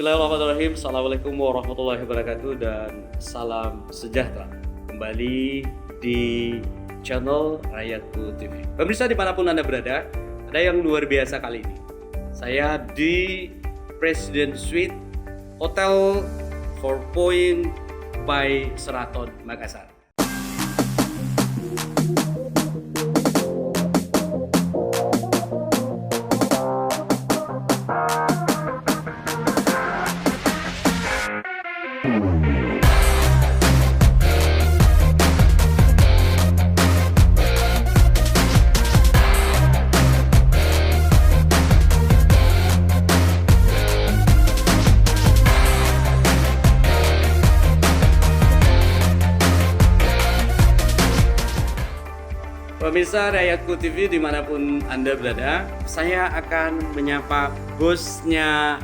Bismillahirrahmanirrahim. Assalamualaikum warahmatullahi wabarakatuh dan salam sejahtera. Kembali di channel Rakyatku TV. Pemirsa dimanapun Anda berada, ada yang luar biasa kali ini. Saya di President Suite Hotel 4 Point by Sheraton Makassar. Pemirsa Rakyatku TV dimanapun Anda berada, saya akan menyapa bosnya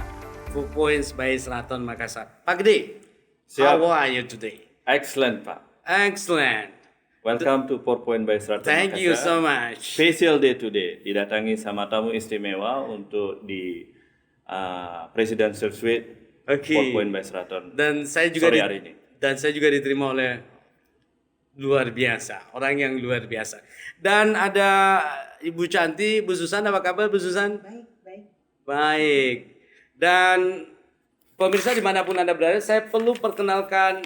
4 Points by Sheraton Makassar. Pak Gede, Siap. how are you today? Excellent, Pak. Excellent. Welcome to 4 Point by Sheraton Thank you so much. Special day today. Didatangi sama tamu istimewa untuk di Presidential Suite Oke. 4 Point by Sheraton. Dan saya juga Sore hari ini. Dan saya juga diterima oleh luar biasa, orang yang luar biasa. Dan ada Ibu Cantik, Bu Susan, apa kabar Bu Susan? Baik. Dan pemirsa dimanapun Anda berada, saya perlu perkenalkan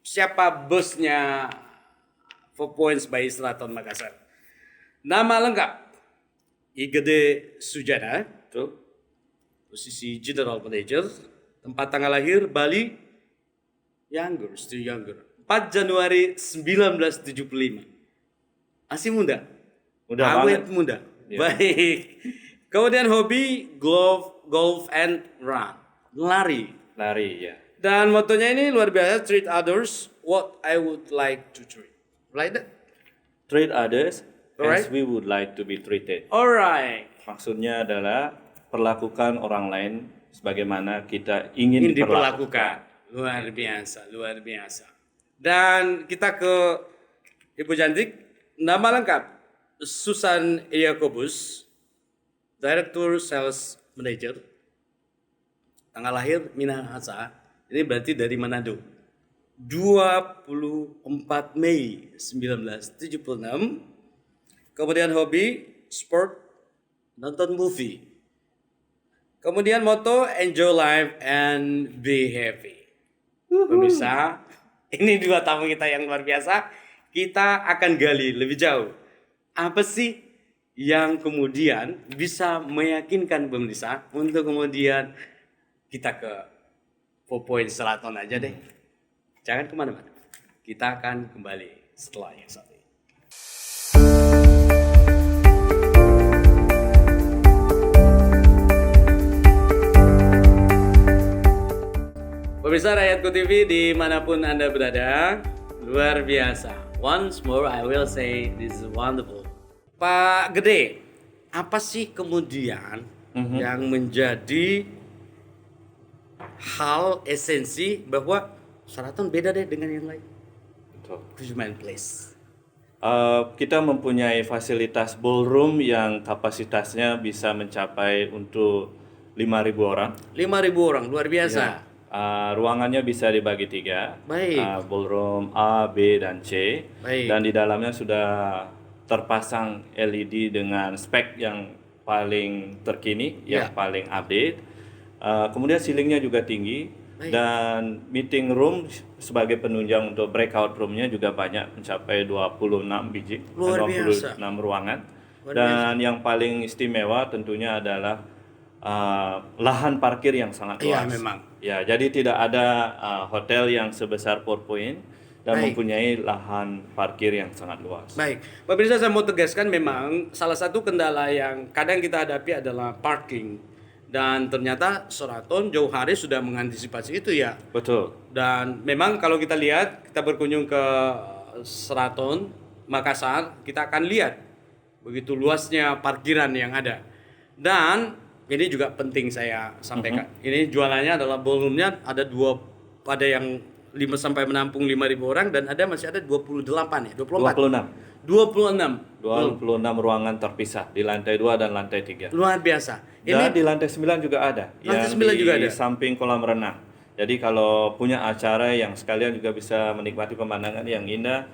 siapa bosnya 4 Points by Sheraton Makassar. Nama lengkap, Igede Sujana, Betul? posisi General Manager, tempat tanggal lahir Bali, still younger. 4 Januari 1975. Masih muda. Muda Awet banget. muda. Ya. Baik. Kemudian hobi golf and run. Lari. Lari, ya. Dan motonya ini luar biasa, treat others what I would like to treat. Like that? Treat others Alright. as we would like to be treated. Alright. Maksudnya adalah perlakukan orang lain sebagaimana kita ingin Ini diperlakukan. diperlakukan. Luar biasa, luar biasa. Dan kita ke Ibu Cantik. Nama lengkap Susan Iakobus, Director Sales Manager. Tanggal lahir Minahasa. Ini berarti dari Manado. 24 Mei 1976. Kemudian hobi sport, nonton movie. Kemudian moto enjoy life and be happy. Pemirsa, ini dua tamu kita yang luar biasa. Kita akan gali lebih jauh. Apa sih yang kemudian bisa meyakinkan pemirsa untuk kemudian kita ke 4 Point Sheraton aja deh. Jangan kemana-mana. Kita akan kembali setelah yang satu ini. Pemirsa Rakyatku TV dimanapun Anda berada, luar biasa. Once more I will say this is wonderful. Pak Gede, apa sih kemudian yang menjadi hal esensi bahwa Sheraton beda deh dengan yang lain? Betul. Could you mind please? Kita mempunyai fasilitas ballroom yang kapasitasnya bisa mencapai untuk 5.000 orang. 5.000 orang, luar biasa. Ruangannya bisa dibagi 3. Baik. Ballroom A, B, dan C. Baik. Dan di dalamnya sudah terpasang LED dengan spek yang paling terkini, yang paling update. Kemudian ceilingnya juga tinggi. Baik. Dan meeting room sebagai penunjang untuk breakout roomnya juga banyak, mencapai 26 biji. Luar biasa. 26 ruangan. Luar Dan yang paling istimewa tentunya adalah lahan parkir yang sangat luas. Iya, memang. Ya, jadi tidak ada hotel yang sebesar 4 Point dan Baik. mempunyai lahan parkir yang sangat luas. Baik, pemirsa saya mau tegaskan memang salah satu kendala yang kadang kita hadapi adalah parking. Dan ternyata Sheraton jauh hari sudah mengantisipasi itu ya. Betul. Dan memang kalau kita lihat, kita berkunjung ke Sheraton Makassar, kita akan lihat begitu luasnya parkiran yang ada. Dan ini juga penting saya sampaikan. Ini jualannya adalah ballroomnya ada 2, ada yang sampai menampung 5.000 orang dan masih ada 28 ya, 24. 26. 26. 26 ruangan terpisah di lantai 2 dan lantai 3. Luar biasa. Dan di lantai 9 juga ada. Lantai yang 9 juga di ada. samping kolam renang. Jadi kalau punya acara yang sekalian juga bisa menikmati pemandangan yang indah.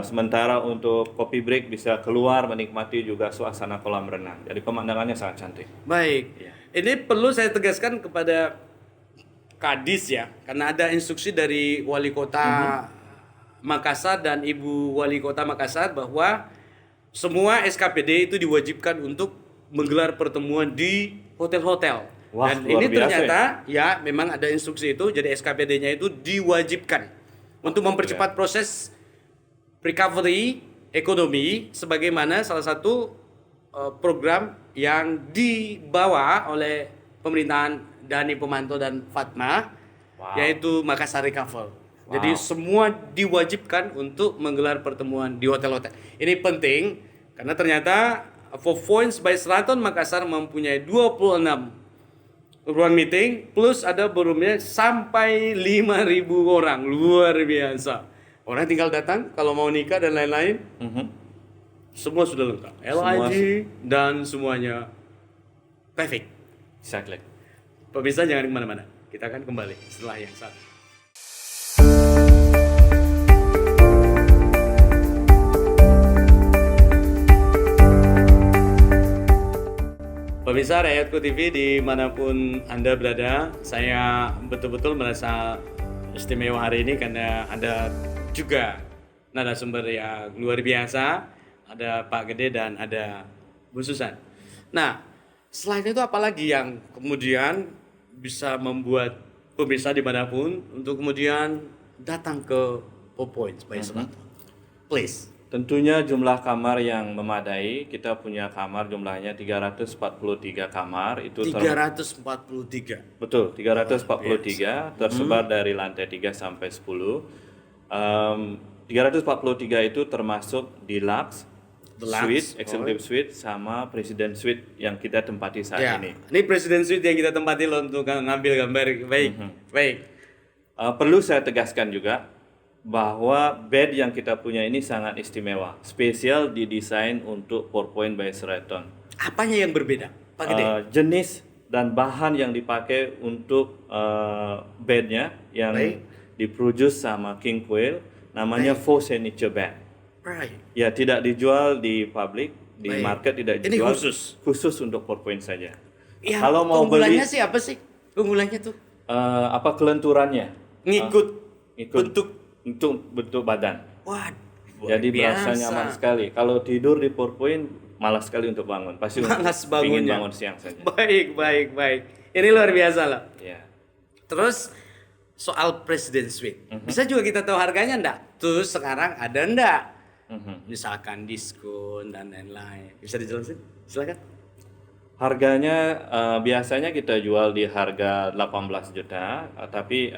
Sementara untuk coffee break bisa keluar menikmati juga suasana kolam renang. Jadi pemandangannya sangat cantik. Baik. Ini perlu saya tegaskan kepada Kadis ya, karena ada instruksi dari Wali Kota Makassar dan Ibu Wali Kota Makassar bahwa semua SKPD itu diwajibkan untuk menggelar pertemuan di hotel-hotel. Wah, Dan luar ini biasa ternyata ya memang ada instruksi itu, jadi SKPD-nya itu diwajibkan untuk mempercepat proses recovery ekonomi sebagaimana salah satu program yang dibawa oleh pemerintahan Dani Pomanto dan Fatma, yaitu Makassar Recover. Jadi semua diwajibkan untuk menggelar pertemuan di hotel-hotel. Ini penting karena ternyata 4 Points by Sheraton Makassar mempunyai 26 ruang meeting plus ada ballroomnya sampai 5.000 orang. Luar biasa. Orang tinggal datang kalau mau nikah dan lain-lain. Semua sudah lengkap. LIG dan semuanya perfect. Exactly. Pemirsa jangan kemana-mana. Kita akan kembali setelah yang satu. Pemirsa Rakyatku TV dimanapun Anda berada, saya betul-betul merasa istimewa hari ini karena ada juga narasumber yang luar biasa, ada Pak Gede dan ada Bu Susan. Nah, selain itu apalagi yang kemudian bisa membuat pemirsa dimanapun untuk kemudian datang ke 4 Points by Sheraton? Please. Tentunya jumlah kamar yang memadai, kita punya kamar jumlahnya 343 kamar. Itu 343. Betul, 343 tersebar dari lantai 3 sampai 10. 343 itu termasuk deluxe, suite, executive suite, sama presiden suite yang kita tempati saat ini. Ini presiden suite yang kita tempati loh untuk ngambil gambar. Baik. Perlu saya tegaskan juga bahwa bed yang kita punya ini sangat istimewa, spesial didesain untuk 4 Point by Sheraton. Apanya yang berbeda, Pak Gede? Jenis dan bahan yang dipakai untuk bednya yang diproduce sama King Quail, namanya faux signature bed. Ya, tidak dijual di publik, di market tidak dijual. Ini khusus untuk 4 Point saja. Ya, kalau mau beli, sih apa sih? Keunggulannya tuh? Kelenturannya? Ngikut bentuk badan. Waduh, jadi berasa nyaman sekali. Kalau tidur di 4 Point malas sekali untuk bangun. Pasti ingin bangun siang saja. Baik. Ini luar biasa loh. Ya. Terus soal Presiden Suite, bisa juga kita tahu harganya enggak? Terus sekarang ada enggak? Misalkan diskon dan lain-lain. Bisa dijelasin? Silakan. Harganya biasanya kita jual di harga 18 juta, tapi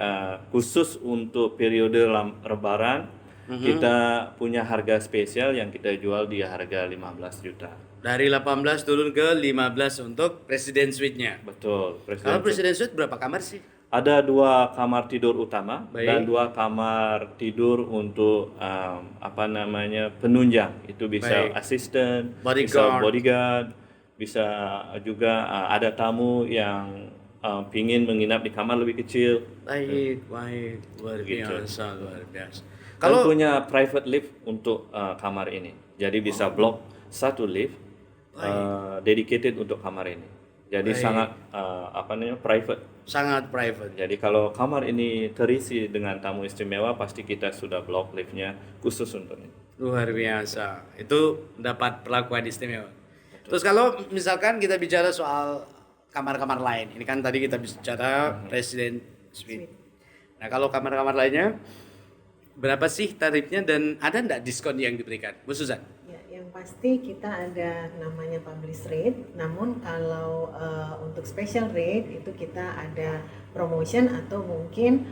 khusus untuk periode Lebaran kita punya harga spesial yang kita jual di harga 15 juta. Dari 18 turun ke 15 untuk Presiden Suite-nya. Betul. Kalau Presiden Suite berapa kamar sih? Ada 2 kamar tidur utama dan 2 kamar tidur untuk penunjang. Itu bisa asisten, bisa bodyguard. Bisa juga ada tamu yang pingin menginap di kamar lebih kecil. Baik, luar biasa. Kalau punya private lift untuk kamar ini, jadi bisa blok 1 lift dedicated untuk kamar ini. Jadi sangat private. Sangat private. Jadi kalau kamar ini terisi dengan tamu istimewa, pasti kita sudah blok liftnya khusus untuk ini. Luar biasa. Itu dapat perlakuan istimewa. Terus kalau misalkan kita bicara soal kamar-kamar lain, ini kan tadi kita bicara Presiden Suite. Nah kalau kamar-kamar lainnya, berapa sih tarifnya dan ada enggak diskon yang diberikan, Bu Susan? Ya, yang pasti kita ada namanya publish rate, namun kalau untuk special rate itu kita ada promotion atau mungkin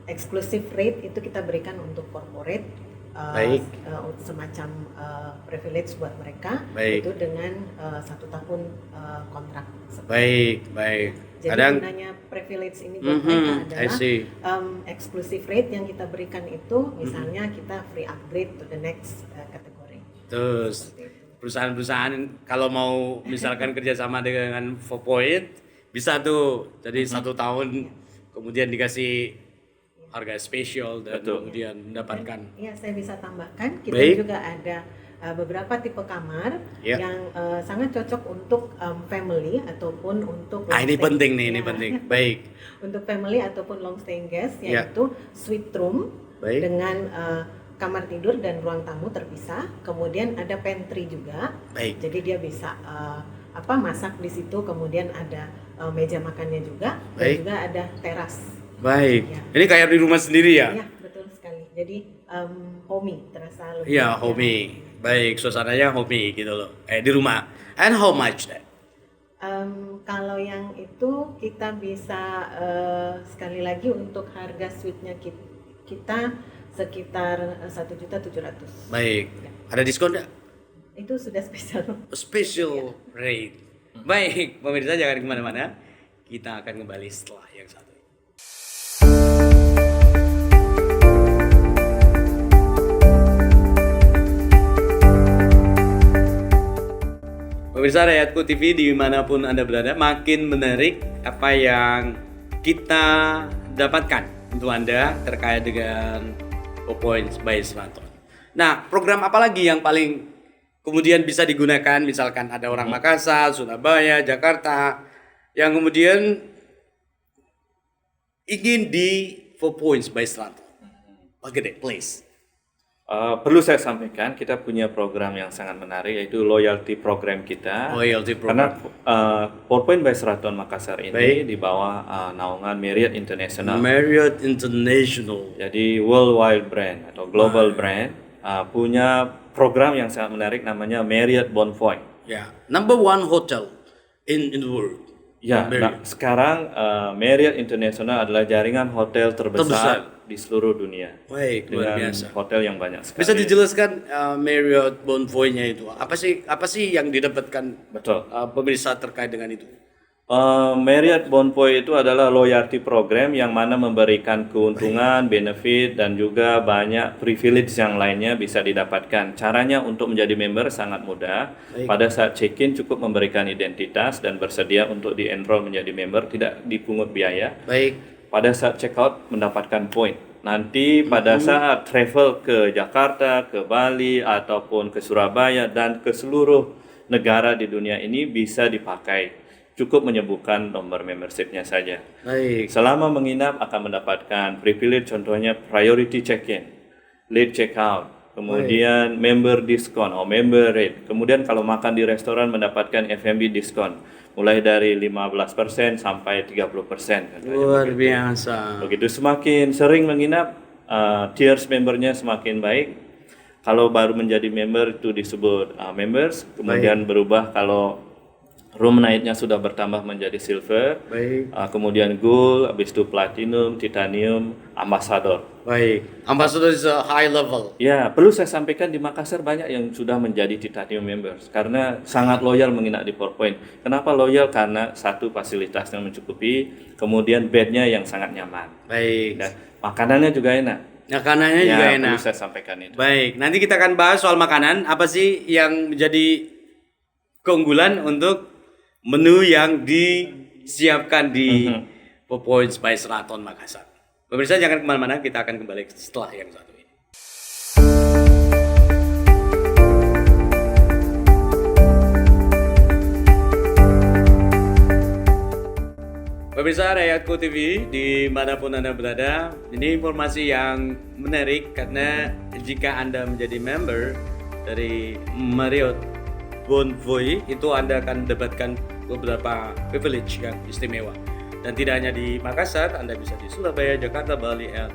exclusive rate itu kita berikan untuk corporate Baik. semacam privilege buat mereka. Baik. Itu dengan 1 tahun kontrak. Baik. Jadi Kadang gunanya privilege ini buat mereka I adalah see. exclusive rate yang kita berikan itu, misalnya kita free upgrade to the next kategori. Terus perusahaan-perusahaan kalau mau misalkan kerjasama dengan 4Point bisa tuh, jadi 1 tahun kemudian dikasih harga spesial dan Betul. kemudian mendapatkan. Iya, saya bisa tambahkan, kita Baik. juga ada beberapa tipe kamar Ya. yang sangat cocok untuk family ataupun untuk Ini long stay. penting nih, ini Ya. penting. Baik. Untuk family ataupun long staying guest, Ya. yaitu suite room Baik. dengan kamar tidur dan ruang tamu terpisah. Kemudian ada pantry juga. Baik. Jadi dia bisa masak di situ. Kemudian ada meja makannya juga. Dan Baik. juga ada teras. Baik. Ya. Ini kayak di rumah sendiri ya? Ya, betul sekali. Jadi homey, terasa lebih. Iya, homey. Baik, suasananya homey gitu loh. Di rumah. And how much that? Kalau yang itu kita bisa sekali lagi untuk harga suite-nya kita sekitar 1.700.000. Baik. Ada diskon nggak? Itu sudah spesial. Special rate. Baik, pemirsa jangan kemana-mana. Kita akan kembali setelah yang satu ini. Pemirsa Rakyatku TV dimanapun Anda berada, makin menarik apa yang kita dapatkan untuk Anda terkait dengan 4Points by Seraton. Nah, program apa lagi yang paling kemudian bisa digunakan, misalkan ada orang Makassar, Surabaya, Jakarta, yang kemudian ingin di 4Points by Seraton? Oke deh, please. Perlu saya sampaikan, kita punya program yang sangat menarik, yaitu loyalty program kita. Loyalty Karena program. 4Point by Seraton Makassar ini Baik. di bawah naungan Marriott International. Marriott International. Jadi worldwide brand atau global brand punya program yang sangat menarik namanya Marriott Bonvoy. Ya, number one hotel in the world. Ya, Marriott. sekarang Marriott International adalah jaringan hotel terbesar di seluruh dunia. Baik, luar Dengan biasa. hotel yang banyak sekali. Bisa dijelaskan Marriott Bonvoy-nya itu apa sih yang didapatkan Betul. pemirsa terkait dengan itu? Marriott Bonvoy itu adalah loyalty program yang mana memberikan keuntungan, benefit, dan juga banyak privilege yang lainnya bisa didapatkan. Caranya untuk menjadi member sangat mudah. Baik. Pada saat check-in cukup memberikan identitas dan bersedia untuk di-enroll menjadi member, tidak dipungut biaya. Baik. Pada saat check-out mendapatkan poin. Nanti pada saat travel ke Jakarta, ke Bali, ataupun ke Surabaya, dan ke seluruh negara di dunia ini bisa dipakai. Cukup menyebutkan nomor membershipnya saja. Baik. Selama menginap akan mendapatkan privilege, contohnya priority check-in, late check-out, kemudian member diskon atau member rate. Kemudian kalau makan di restoran mendapatkan F&B diskon, mulai dari 15% sampai 30%. Luar biasa. Begitu semakin sering menginap, tiers membernya semakin baik. Kalau baru menjadi member itu disebut members, kemudian berubah kalau room night-nya sudah bertambah menjadi silver, Baik. kemudian gold, habis itu platinum, titanium, ambassador. Baik. Ambassador is a high level. Ya, perlu saya sampaikan di Makassar banyak yang sudah menjadi titanium members karena sangat loyal menginap di 4Point. Kenapa loyal? Karena satu, fasilitas yang mencukupi, kemudian bednya yang sangat nyaman, Baik. dan makanannya juga enak. Makanannya Ya, juga perlu enak. saya sampaikan itu. Baik, nanti kita akan bahas soal makanan. Apa sih yang menjadi keunggulan untuk menu yang disiapkan di 4Points by Seraton Makassar. Pemirsa jangan kemana-mana, kita akan kembali setelah yang satu ini. Pemirsa Rakyatku TV, dimanapun Anda berada, ini informasi yang menarik karena jika Anda menjadi member dari Marriott Bonvoy, itu Anda akan mendapatkan beberapa privilege yang istimewa. Dan tidak hanya di Makassar, Anda bisa di Surabaya, Jakarta, Bali, and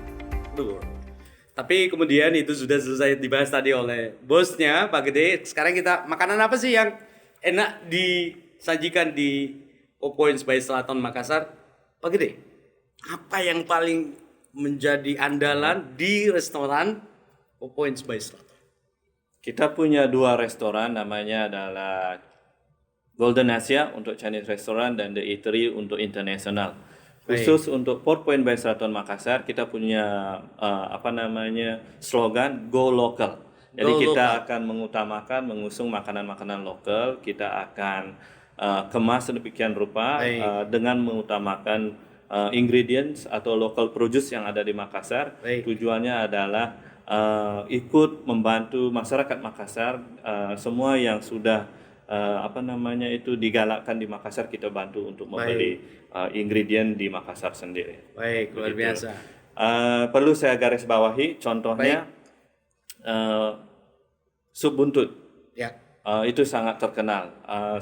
the world. Tapi kemudian itu sudah selesai dibahas tadi oleh bosnya, Pak Gede. Sekarang kita, makanan apa sih yang enak disajikan di 4Points by Seraton Makassar? Pak Gede, apa yang paling menjadi andalan di restoran Points by Seraton. Kita punya 2 restoran, namanya adalah Golden Asia untuk Chinese restaurant dan The Eatery untuk internasional. Khusus untuk 4 Point by Seraton Makassar, kita punya slogan Go Local. Jadi kita akan mengutamakan mengusung makanan-makanan lokal. Kita akan kemas sedemikian rupa dengan mengutamakan ingredients atau local produce yang ada di Makassar. Tujuannya adalah ikut membantu masyarakat Makassar, semua yang sudah digalakkan di Makassar, kita bantu untuk membeli ingredient di Makassar sendiri. Baik, luar biasa. Perlu saya garis bawahi, contohnya sup buntut. Ya. Itu sangat terkenal.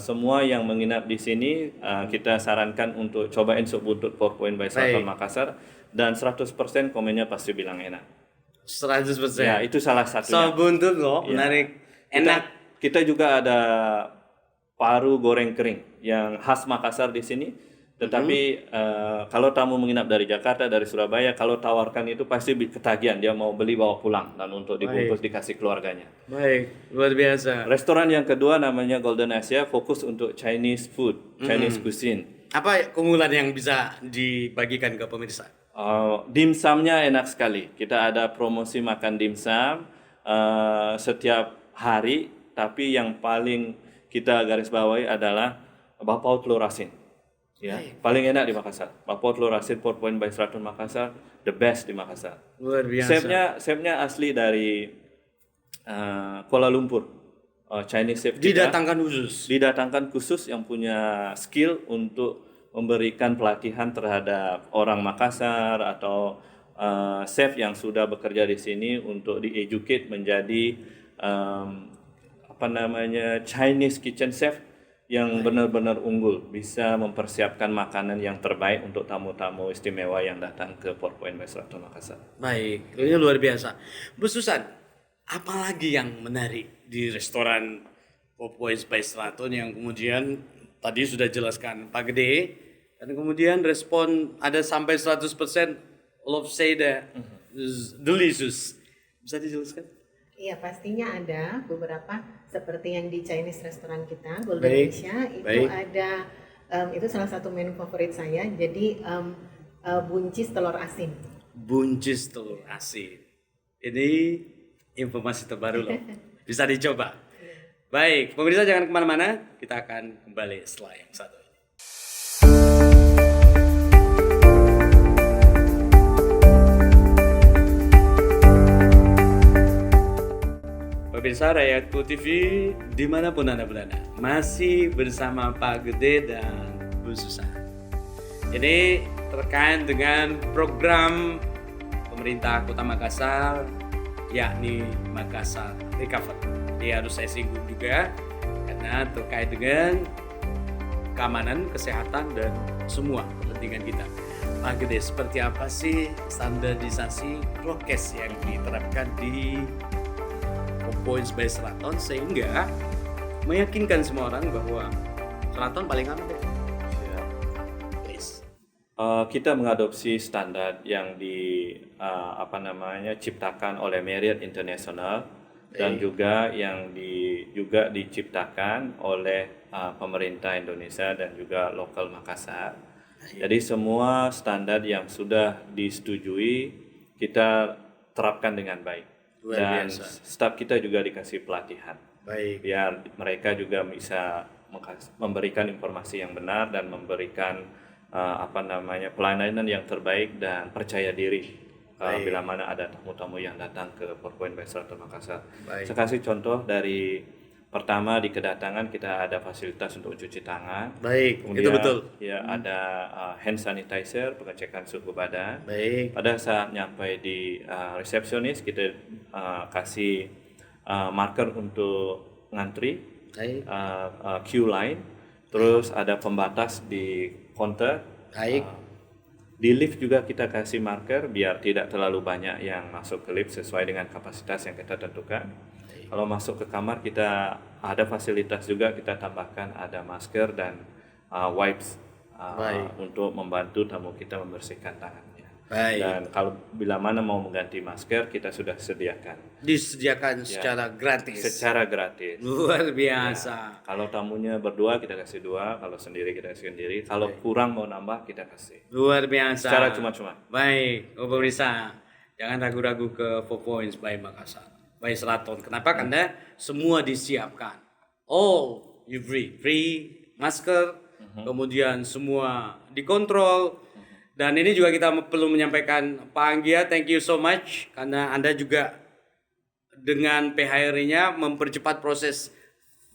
Semua yang menginap di sini kita sarankan untuk cobain sup buntut 4 Point by Seraton Makassar, dan 100% komennya pasti bilang enak. 100%. Ya, itu salah satunya. Sup buntut loh, menarik. Enak. Kita juga ada paru goreng kering yang khas Makassar di sini. Tetapi kalau tamu menginap dari Jakarta, dari Surabaya, kalau tawarkan itu pasti ketagihan, dia mau beli bawa pulang dan untuk dibungkus dikasih keluarganya. Baik, luar biasa. Restoran yang kedua namanya Golden Asia, fokus untuk Chinese food, Chinese cuisine. Apa keunggulan yang bisa dibagikan ke pemirsa? Dimsumnya enak sekali. Kita ada promosi makan dimsum setiap hari, tapi yang paling kita garis bawahi adalah bapau telur asin. Ya, paling enak di Makassar. Bapau telur asin 4 Point by Seraton Makassar, the best di Makassar. Luar biasa. Chefnya asli dari Kuala Lumpur. Chinese chef kita. Didatangkan khusus yang punya skill untuk memberikan pelatihan terhadap orang Makassar atau chef yang sudah bekerja di sini untuk di-educate menjadi Chinese kitchen chef yang benar-benar unggul, bisa mempersiapkan makanan yang terbaik untuk tamu-tamu istimewa yang datang ke 4 Point by Seraton Makassar. Baik, ini luar biasa. Bu Susan, apalagi yang menarik di restoran 4 Points by Seraton yang kemudian tadi sudah jelaskan Pak Gede, dan kemudian respon ada sampai 100% love say that delicious. Bisa dijelaskan? Iya, pastinya ada beberapa seperti yang di Chinese restoran kita, Golden Asia, itu ada, itu salah satu menu favorit saya, jadi buncis telur asin. Buncis telur asin. Ini informasi terbaru loh, bisa dicoba. Baik, pemirsa jangan kemana-mana, kita akan kembali setelah yang satu ini. Pemirsa Rakyatku TV dimanapun Anda berada, masih bersama Pak Gede dan Bu Susan. Ini terkait dengan program pemerintah Kota Makassar, yakni Makassar Recover. Ini harus saya singgung juga karena terkait dengan keamanan, kesehatan, dan semua kepentingan kita. Pak Gede, seperti apa sih standarisasi prokes yang diterapkan di Points by Seraton sehingga meyakinkan semua orang bahwa Seraton paling aman deh. Please. Kita mengadopsi standar yang ciptakan oleh Marriott International dan juga yang juga diciptakan oleh pemerintah Indonesia dan juga lokal Makassar. Jadi semua standar yang sudah disetujui kita terapkan dengan baik. Dan staf kita juga dikasih pelatihan. Biar mereka juga bisa memberikan informasi yang benar dan memberikan pelayanan yang terbaik dan percaya diri bila mana ada tamu-tamu yang datang ke 4 Point by Seraton Makassar. Saya kasih contoh dari pertama di kedatangan kita ada fasilitas untuk cuci tangan. Kemudian, itu betul. Ya, ada hand sanitizer, pengecekan suhu badan. Pada saat nyampe di resepsionis kita kasih marker untuk ngantri, queue line. Terus ada pembatas di counter. Di lift juga kita kasih marker biar tidak terlalu banyak yang masuk ke lift sesuai dengan kapasitas yang kita tentukan. Kalau masuk ke kamar kita ada fasilitas juga, kita tambahkan ada masker dan wipes untuk membantu tamu kita membersihkan tangannya. Baik. Dan kalau bila mana mau mengganti masker kita sudah sediakan Disediakan secara gratis. secara gratis. Luar biasa. Kalau tamunya berdua kita kasih 2, kalau sendiri kita kasih sendiri. Kalau kurang mau nambah kita kasih. Luar biasa. Secara cuma-cuma. Baik, pemirsa, jangan ragu-ragu ke 4 Points by Makassar, by Seraton. Kenapa? Karena semua disiapkan. All you free masker, kemudian semua dikontrol. Dan ini juga kita perlu menyampaikan Pak Anggia, thank you so much karena Anda juga dengan PHRI-nya mempercepat proses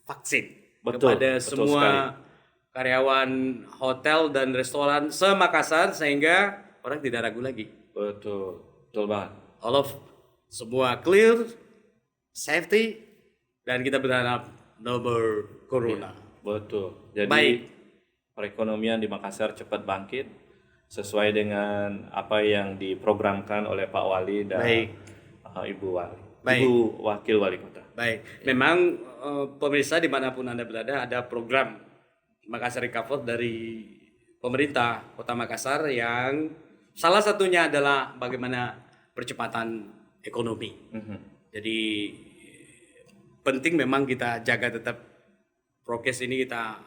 vaksin kepada semua sekali. karyawan hotel dan restoran se-Makassar sehingga orang tidak ragu lagi. Betul banget. All of semua clear, safety, dan kita berharap no more corona. Betul. Jadi Baik. perekonomian di Makassar cepat bangkit sesuai dengan apa yang diprogramkan oleh Pak Wali dan Ibu Wali. Baik. Ibu Wakil Wali Kota. Baik, memang pemirsa dimanapun Anda berada ada program Makassar Recover dari pemerintah Kota Makassar yang salah satunya adalah bagaimana percepatan ekonomi. Jadi penting memang kita jaga tetap prokes ini kita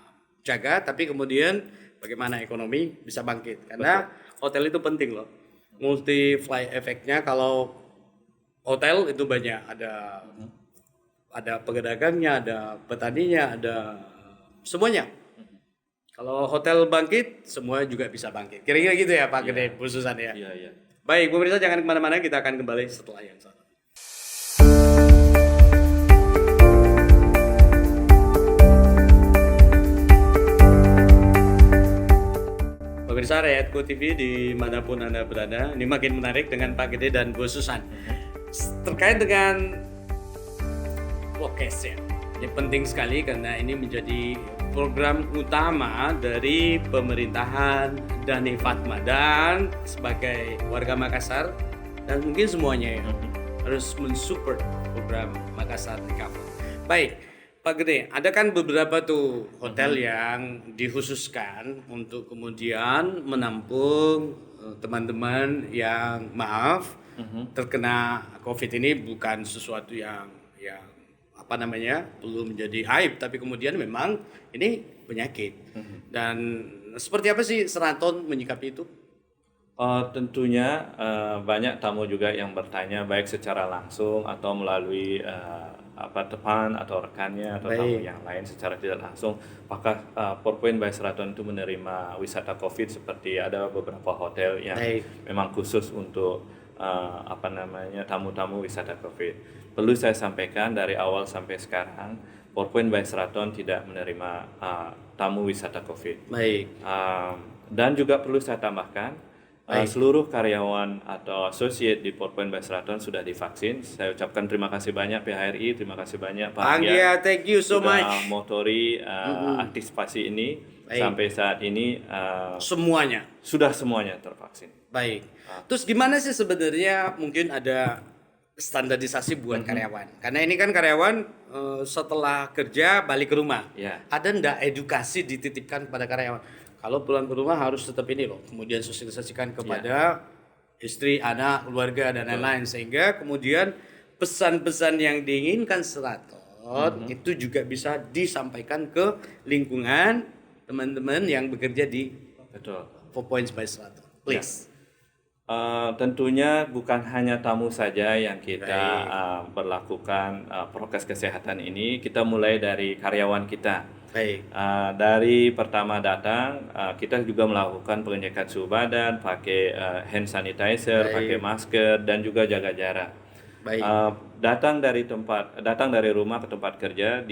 jaga, tapi kemudian bagaimana ekonomi bisa bangkit. Karena hotel itu penting loh. Multi fly efeknya kalau hotel itu banyak, ada pedagangnya, ada petaninya, ada semuanya. Kalau hotel bangkit, semua juga bisa bangkit. Kira-kira gitu ya Pak Gede, khususan ya. Iya. Baik, pemirsa jangan kemana-mana, kita akan kembali setelah yang satu. Pemirsa Rakyatku TV dimanapun Anda berada, ini makin menarik dengan Pak Gede dan Bu Susan. Terkait dengan prokes ya, ini penting sekali karena ini menjadi program utama dari pemerintahan Dani Fatma dan sebagai warga Makassar dan mungkin semuanya ya harus mensupport program Makassar Recover. Baik, Pak Gede, ada kan beberapa tuh hotel yang dikhususkan untuk kemudian menampung teman-teman yang terkena COVID ini bukan sesuatu yang apa namanya belum menjadi aib, tapi kemudian memang ini penyakit. Dan seperti apa sih Seraton menyikapi itu? Tentunya banyak tamu juga yang bertanya baik secara langsung atau melalui teman atau rekannya atau tamu yang lain secara tidak langsung. Apakah 4 Point by Seraton itu menerima wisata COVID seperti ada beberapa hotel yang memang khusus untuk tamu-tamu wisata COVID. Perlu saya sampaikan dari awal sampai sekarang 4 Point by Seraton tidak menerima tamu wisata COVID. Dan juga perlu saya tambahkan seluruh karyawan atau associate di 4 Point by Seraton sudah divaksin. Saya ucapkan terima kasih banyak PHRI, terima kasih banyak Pak Anggia, thank you so much. Motori antisipasi ini sampai saat ini semuanya tervaksin. Baik. Terus gimana sih sebenarnya mungkin ada standarisasi buat karyawan? Karena ini kan karyawan setelah kerja balik ke rumah. Ada ndak edukasi dititipkan pada karyawan? Kalau pulang ke rumah harus tetap ini loh, kemudian sosialisasikan kepada istri, anak, keluarga dan lain-lain sehingga kemudian pesan-pesan yang diinginkan Seraton itu juga bisa disampaikan ke lingkungan teman-teman yang bekerja di 4 Points by Seraton. Please. Tentunya bukan hanya tamu saja yang kita berlakukan prokes kesehatan ini, kita mulai dari karyawan kita. Dari pertama datang, kita juga melakukan pengecekan suhu badan, pakai hand sanitizer, pakai masker, dan juga jaga jarak. Datang dari rumah ke tempat kerja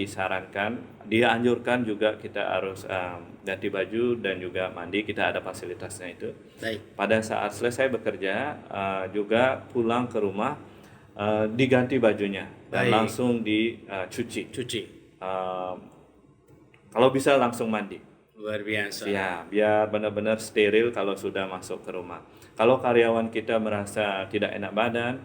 dianjurkan juga kita harus ganti baju dan juga mandi, kita ada fasilitasnya itu. Pada saat selesai bekerja juga pulang ke rumah diganti bajunya dan langsung dicuci. Kalau bisa langsung mandi. Luar biasa. Ya, biar benar-benar steril kalau sudah masuk ke rumah. Kalau karyawan kita merasa tidak enak badan,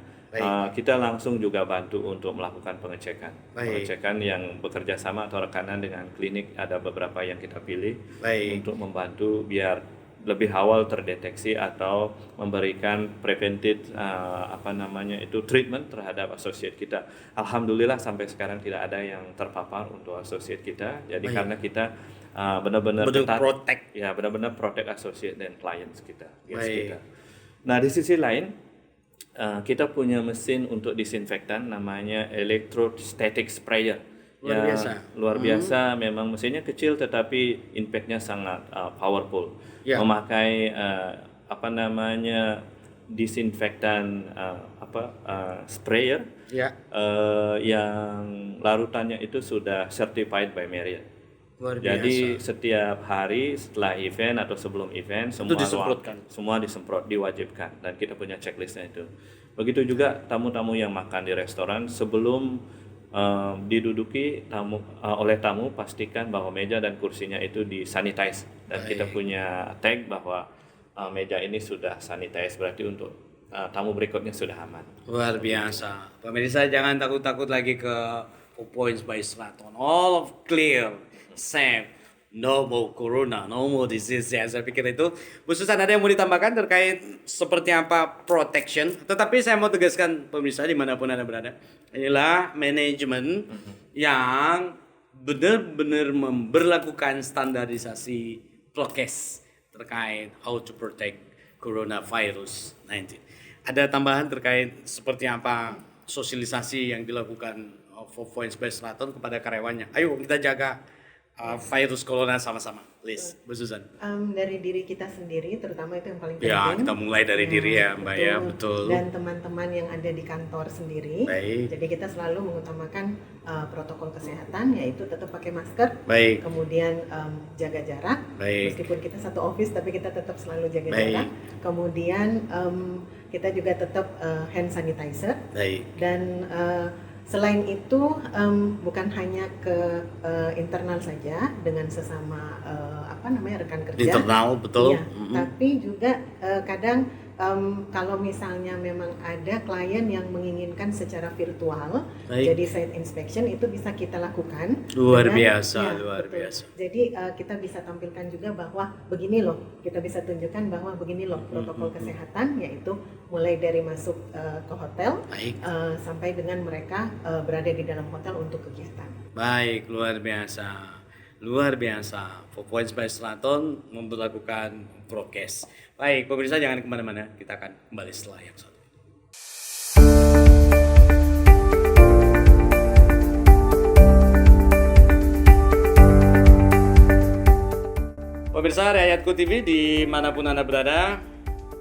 kita langsung juga bantu untuk melakukan pengecekan. Pengecekan yang bekerja sama atau rekanan dengan klinik, ada beberapa yang kita pilih untuk membantu biar lebih awal terdeteksi atau memberikan preventive treatment terhadap associate kita. Alhamdulillah sampai sekarang tidak ada yang terpapar untuk associate kita. Jadi karena kita benar-benar benar-benar protect associate dan clients kita, guest kita. Nah, di sisi lain kita punya mesin untuk disinfektan namanya electrostatic sprayer. Luar biasa. Memang mesinnya kecil tetapi impactnya sangat powerful. Memakai disinfektan sprayer yang larutannya itu sudah certified by Marriott. Jadi setiap hari setelah event atau sebelum event semua disemprot, diwajibkan, dan kita punya checklistnya itu. Begitu juga tamu-tamu yang makan di restoran, sebelum diduduki oleh tamu, pastikan bahwa meja dan kursinya itu disanitize, dan kita punya tag bahwa meja ini sudah sanitize, berarti untuk tamu berikutnya sudah aman. Luar biasa. Pemirsa jangan takut-takut lagi ke 4 Points by Sheraton. All of clear, safe, no more corona, no more disease. Ya, saya pikir itu. Bu Susan, ada yang mau ditambahkan terkait seperti apa protection? Tetapi saya mau tegaskan pemirsa dimanapun Anda berada, inilah manajemen yang benar-benar memberlakukan standarisasi prokes terkait how to protect coronavirus 19. Ada tambahan terkait seperti apa sosialisasi yang dilakukan 4 Points by Sheraton kepada karyawannya? Ayo kita jaga virus corona sama-sama, please, Bu Susan. Dari diri kita sendiri, terutama itu yang paling penting. Ya, kita mulai dari diri ya, Mbak, ya, betul. Dan teman-teman yang ada di kantor sendiri. Baik. Jadi kita selalu mengutamakan protokol kesehatan, yaitu tetap pakai masker. Baik. Kemudian jaga jarak. Baik. Meskipun kita satu office, tapi kita tetap selalu jaga jarak. Kemudian kita juga tetap hand sanitizer. Baik. Dan selain itu bukan hanya ke internal saja dengan sesama rekan kerja. Internal, betul. Iya, tapi juga kadang kalau misalnya memang ada klien yang menginginkan secara virtual, jadi site inspection itu bisa kita lakukan. Luar biasa. Jadi kita bisa tampilkan juga bahwa begini loh, kita bisa tunjukkan bahwa begini loh protokol kesehatan, yaitu mulai dari masuk ke hotel sampai dengan mereka berada di dalam hotel untuk kegiatan. Baik, luar biasa. 4 Points by Sheraton memperlakukan prokes. Baik, pemirsa jangan kemana-mana, kita akan kembali setelah yang satu. Pemirsa Rakyatku TV dimanapun Anda berada,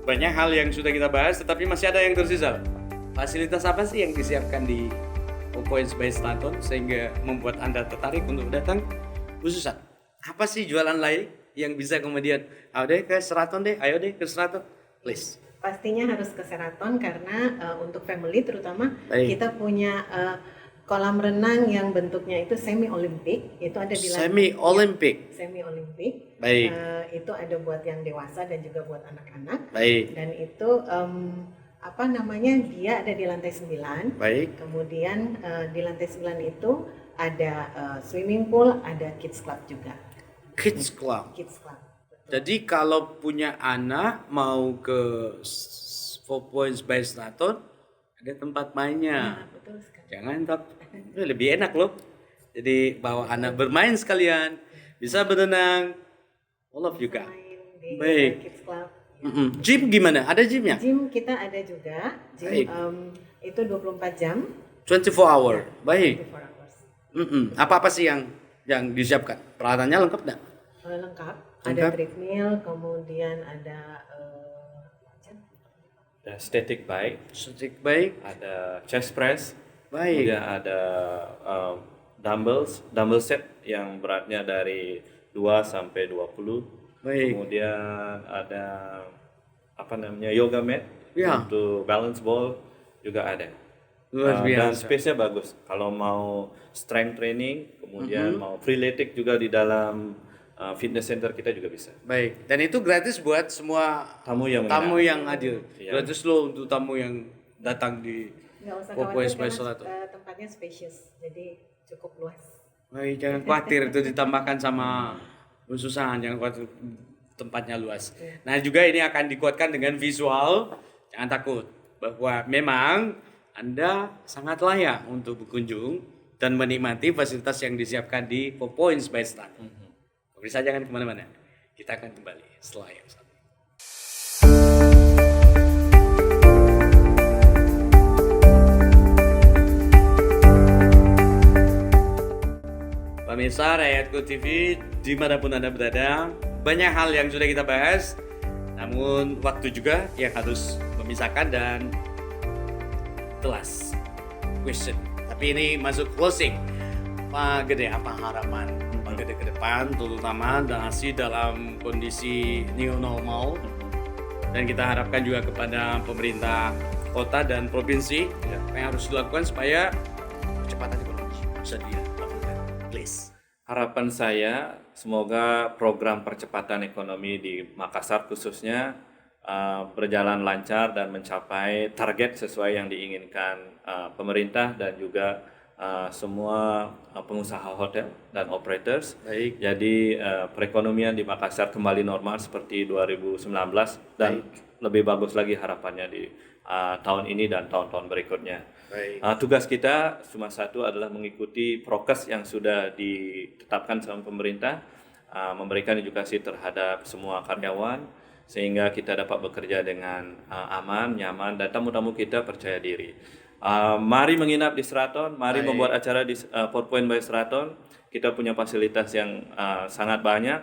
banyak hal yang sudah kita bahas, tetapi masih ada yang tersisa. Fasilitas apa sih yang disiapkan di 4 Points by Sheraton sehingga membuat Anda tertarik untuk datang? Khususan, apa sih jualan lain yang bisa kemudian, ayo deh ke Sheraton deh, ayo deh ke Sheraton, please. Pastinya harus ke Sheraton karena untuk family terutama kita punya kolam renang yang bentuknya itu semi olimpik, itu ada di semi olimpik. Baik. Itu ada buat yang dewasa dan juga buat anak-anak. Baik. Dan itu dia ada di lantai 9. Baik. Kemudian di lantai 9 itu ada swimming pool, ada kids club juga. Kids club. Jadi kalau punya anak mau ke 4 Points by Sheraton, ada tempat mainnya. Betul sekali. Jangan lebih enak loh. Jadi bawa anak bermain sekalian, bisa berenang, all of you guys. Baik. Kids club. Gym gimana? Ada gymnya? Gym kita ada juga. Gym itu 24 jam. 24 hour. Baik. 24 hours. Apa-apa sih yang disiapkan? Peralatannya lengkap nggak? Lengkap. Ada treadmill, kemudian ada static bike, ada chest press, kemudian ada dumbbell set yang beratnya dari 2 sampai 20. Kemudian ada yoga mat untuk balance ball juga ada. Luar biasa. Dan space-nya bagus. Kalau mau strength training, kemudian mau freeletics juga di dalam fitness center kita juga bisa. Baik. Dan itu gratis buat semua tamu yang hadir. Iya. Gratis loh untuk tamu yang datang di 4 Points by Sheraton. Tempatnya spacious, jadi cukup luas. Baik, jangan khawatir itu ditambahkan sama Bu Susan, jangan khawatir. tempatnya luas. Nah juga ini akan dikuatkan dengan visual. Jangan takut bahwa memang Anda sangat layak untuk berkunjung dan menikmati fasilitas yang disiapkan di 4 Points by Straton. Pemirsa jangan kemana-mana. Kita akan kembali setelah yang satu. Pemirsa Rakyatku TV, dimanapun Anda berada, banyak hal yang sudah kita bahas, namun waktu juga yang harus memisahkan dan telas question. Tapi ini masuk closing. Pak Gede, apa harapan Pak Gede ke depan, terutama masih dalam kondisi new normal, dan kita harapkan juga kepada pemerintah kota dan provinsi apa yang harus dilakukan supaya percepatan ekonomi bisa dilakukan, please. Harapan saya semoga program percepatan ekonomi di Makassar khususnya berjalan lancar dan mencapai target sesuai yang diinginkan pemerintah dan juga semua pengusaha hotel dan operators. Baik. Jadi perekonomian di Makassar kembali normal seperti 2019 dan lebih bagus lagi harapannya di tahun ini dan tahun-tahun berikutnya. Baik. Tugas kita cuma satu adalah mengikuti prokes yang sudah ditetapkan sama pemerintah, memberikan edukasi terhadap semua karyawan sehingga kita dapat bekerja dengan aman, nyaman, dan tamu-tamu kita percaya diri. Mari menginap di Straton, mari membuat acara di 4 Point by Straton. Kita punya fasilitas yang sangat banyak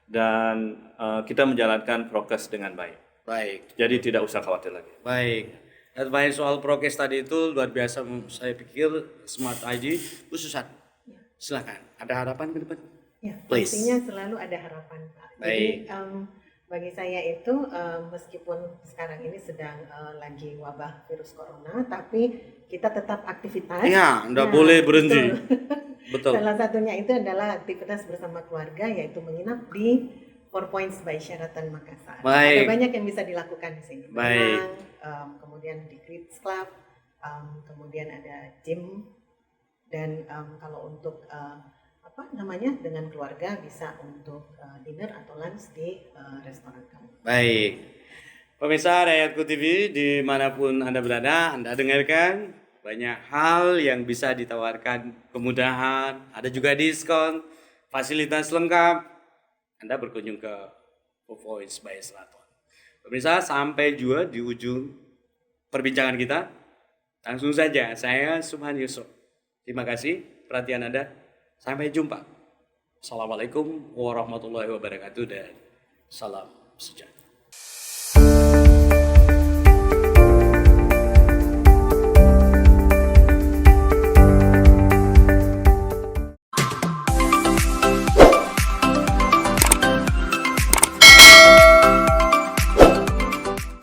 dan kita menjalankan prokes dengan baik. Baik. Jadi tidak usah khawatir lagi. Baik. Dan banyak soal prokes tadi itu luar biasa, saya pikir Smart ID khususan. Silakan. Ada harapan ke depan? Ya, Please. pastinya selalu ada harapan, Pak. Jadi bagi saya itu meskipun sekarang ini sedang lagi wabah virus corona, tapi kita tetap aktivitas. Ya, enggak boleh berhenti. Betul. Salah satunya itu adalah aktivitas bersama keluarga, yaitu menginap di 4 Points by Sheraton Makassar. Baik. Ada banyak yang bisa dilakukan di sini. Baik. Kemudian di Kids Club, kemudian ada gym, dan kalau untuk dengan keluarga bisa untuk dinner atau lunch di restoran kami. Baik. Pemirsa Rakyatku TV, dimanapun Anda berada, Anda dengarkan banyak hal yang bisa ditawarkan, kemudahan, ada juga diskon, fasilitas lengkap. Anda berkunjung ke 4 Points by Straton. Pemirsa, sampai juga di ujung perbincangan kita. Langsung saja, saya Subhan Yusuf. Terima kasih perhatian Anda. Sampai jumpa. Assalamualaikum warahmatullahi wabarakatuh dan salam sejahtera.